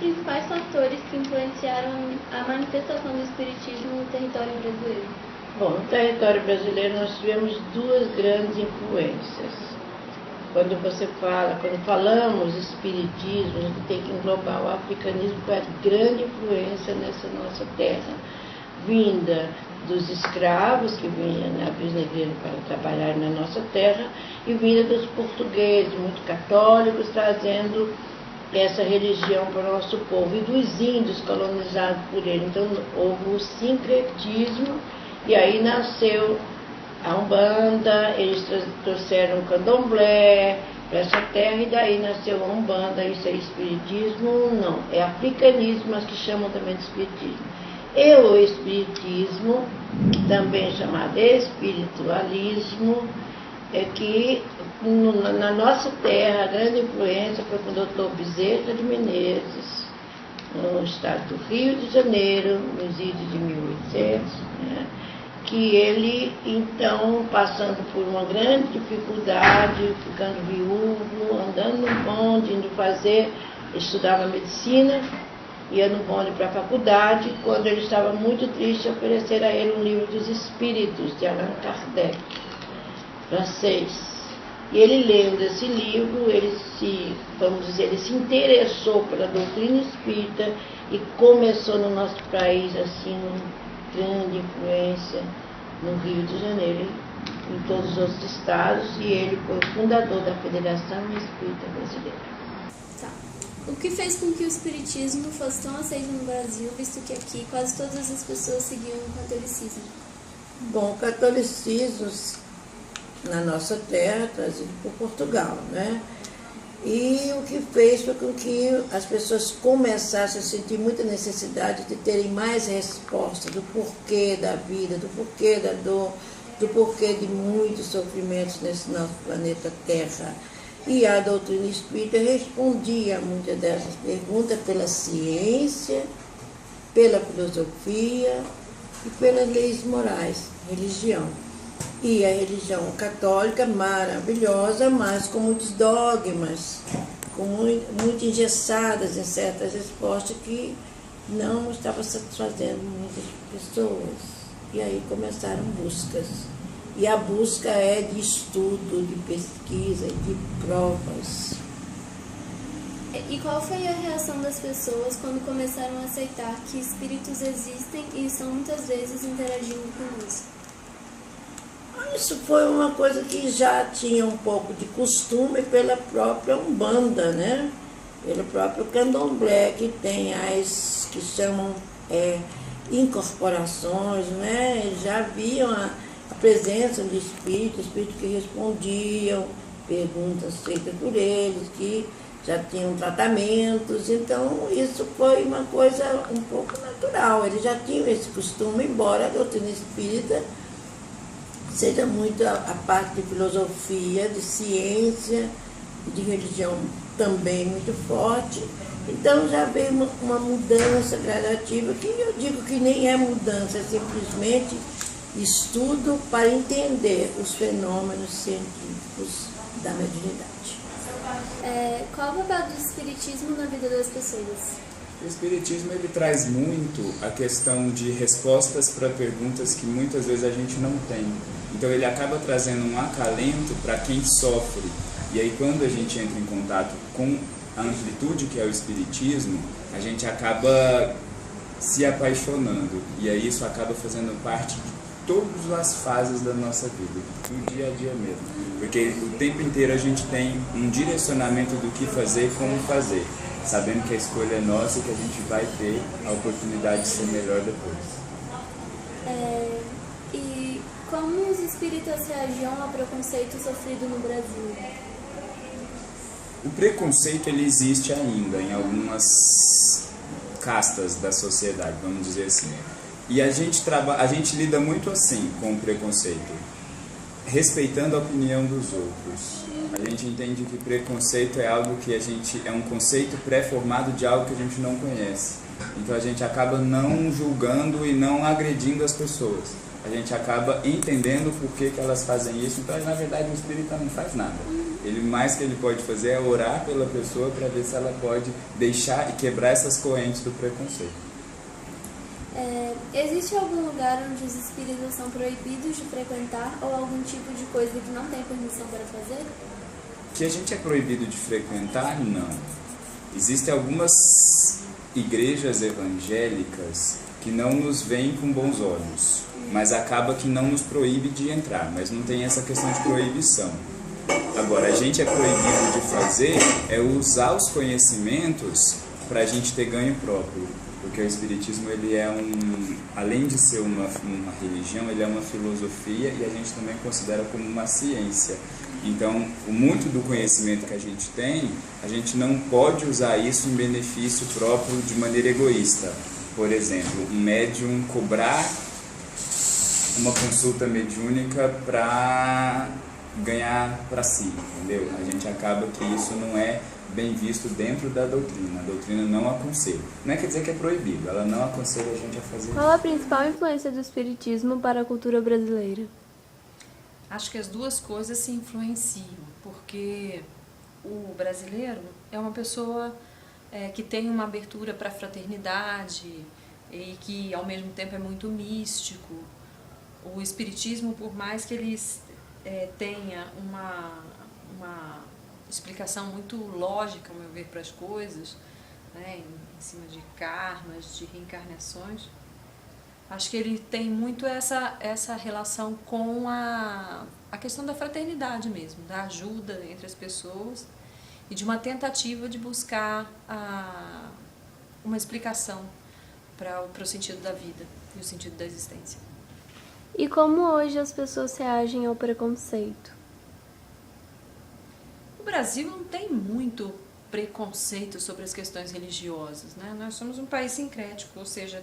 principais fatores que influenciaram a manifestação do espiritismo no território brasileiro? Bom, no território brasileiro nós tivemos duas grandes influências. Quando falamos espiritismo, a gente tem que englobar o africanismo, que foi a grande influência nessa nossa terra, vinda dos escravos que vinham negreiros para trabalhar na nossa terra, e vinda dos portugueses, muito católicos, trazendo essa religião para o nosso povo, e dos índios colonizados por ele. Então houve o sincretismo, e aí nasceu a Umbanda, eles trouxeram o Candomblé para essa terra, e daí nasceu a Umbanda. Isso é espiritismo? Não, é africanismo, mas que chamam também de espiritismo. E o espiritismo, também chamado espiritualismo, é que na nossa terra a grande influência foi com o Dr. Bezerra de Menezes, no estado do Rio de Janeiro, nos idos de 1800, né? Que ele, então, passando por uma grande dificuldade, ficando viúvo, andando no bonde, estudava medicina, ia no bonde para a faculdade. Quando ele estava muito triste, ofereceram a ele um livro dos Espíritos, de Allan Kardec, francês. E ele, lendo esse livro, ele se interessou pela doutrina espírita e começou no nosso país, assim, grande influência no Rio de Janeiro e em todos os outros estados, e ele foi o fundador da Federação Espírita Brasileira. Tá. O que fez com que o espiritismo fosse tão aceito no Brasil, visto que aqui quase todas as pessoas seguiam o catolicismo? Bom, o catolicismo na nossa terra, trazido por Portugal, né? E o que fez foi com que as pessoas começassem a sentir muita necessidade de terem mais respostas do porquê da vida, do porquê da dor, do porquê de muitos sofrimentos nesse nosso planeta Terra. E a doutrina espírita respondia a muitas dessas perguntas pela ciência, pela filosofia e pelas leis morais, religião. E a religião católica maravilhosa, mas com muitos dogmas, muito engessadas em certas respostas que não estavam satisfazendo muitas pessoas. E aí começaram buscas. E a busca é de estudo, de pesquisa, de provas. E qual foi a reação das pessoas quando começaram a aceitar que espíritos existem e estão muitas vezes interagindo conosco? Isso foi uma coisa que já tinha um pouco de costume pela própria Umbanda, né? Pelo próprio Candomblé, que tem as que chamam incorporações, né? Eles já viam a presença de espíritos que respondiam perguntas feitas por eles, que já tinham tratamentos. Então isso foi uma coisa um pouco natural. Eles já tinham esse costume, embora a doutrina espírita seja muito a parte de filosofia, de ciência, de religião também muito forte. Então já veio uma mudança gradativa, que eu digo que nem é mudança, é simplesmente estudo para entender os fenômenos científicos da mediunidade. Qual o papel do espiritismo na vida das pessoas? O espiritismo ele traz muito a questão de respostas para perguntas que muitas vezes a gente não tem. Então ele acaba trazendo um acalento para quem sofre. E aí quando a gente entra em contato com a amplitude que é o espiritismo, a gente acaba se apaixonando. E aí isso acaba fazendo parte de todas as fases da nossa vida, do dia a dia mesmo. Porque o tempo inteiro a gente tem um direcionamento do que fazer e como fazer, sabendo que a escolha é nossa e que a gente vai ter a oportunidade de ser melhor depois. E como os espíritas reagiam ao preconceito sofrido no Brasil? O preconceito ele existe ainda em algumas castas da sociedade, vamos dizer assim. E a gente lida muito assim com o preconceito, respeitando a opinião dos outros. A gente entende que preconceito é algo que é um conceito pré-formado de algo que a gente não conhece. Então a gente acaba não julgando e não agredindo as pessoas. A gente acaba entendendo por que elas fazem isso. Então, na verdade, o espírita não faz nada. Ele mais que ele pode fazer é orar pela pessoa para ver se ela pode deixar e quebrar essas correntes do preconceito. Existe algum lugar onde os espíritas são proibidos de frequentar ou algum tipo de coisa que não tem permissão para fazer? Que a gente é proibido de frequentar? Não. Existem algumas igrejas evangélicas que não nos veem com bons olhos, mas acaba que não nos proíbe de entrar, mas não tem essa questão de proibição. Agora, a gente é proibido de fazer é usar os conhecimentos para a gente ter ganho próprio, porque o Espiritismo, ele é além de ser uma religião, ele é uma filosofia e a gente também considera como uma ciência. Então, muito do conhecimento que a gente tem, a gente não pode usar isso em benefício próprio de maneira egoísta. Por exemplo, um médium cobrar uma consulta mediúnica para ganhar para si, entendeu? A gente acaba que isso não é bem visto dentro da doutrina. A doutrina não aconselha. Não quer dizer que é proibido, ela não aconselha a gente a fazer. Qual a principal influência do Espiritismo para a cultura brasileira? Acho que as duas coisas se influenciam, porque o brasileiro é uma pessoa que tem uma abertura para a fraternidade e que ao mesmo tempo é muito místico. O Espiritismo, por mais que ele tenha uma explicação muito lógica, ao meu ver, para as coisas, né, em cima de karmas, de reencarnações, acho que ele tem muito essa relação com a questão da fraternidade mesmo, da ajuda entre as pessoas e de uma tentativa de buscar uma explicação para o sentido da vida e o sentido da existência. E como hoje as pessoas reagem ao preconceito? O Brasil não tem muito preconceito sobre as questões religiosas, né? Nós somos um país sincrético, ou seja,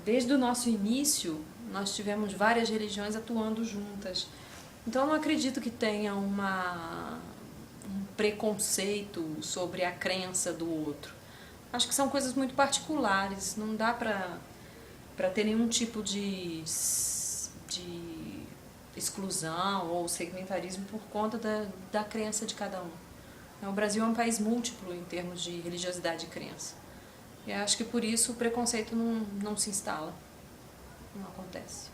desde o nosso início, nós tivemos várias religiões atuando juntas. Então, eu não acredito que tenha um preconceito sobre a crença do outro. Acho que são coisas muito particulares, não dá para ter nenhum tipo de exclusão ou segmentarismo por conta da crença de cada um. O Brasil é um país múltiplo em termos de religiosidade e crença. E acho que por isso o preconceito não se instala, não acontece.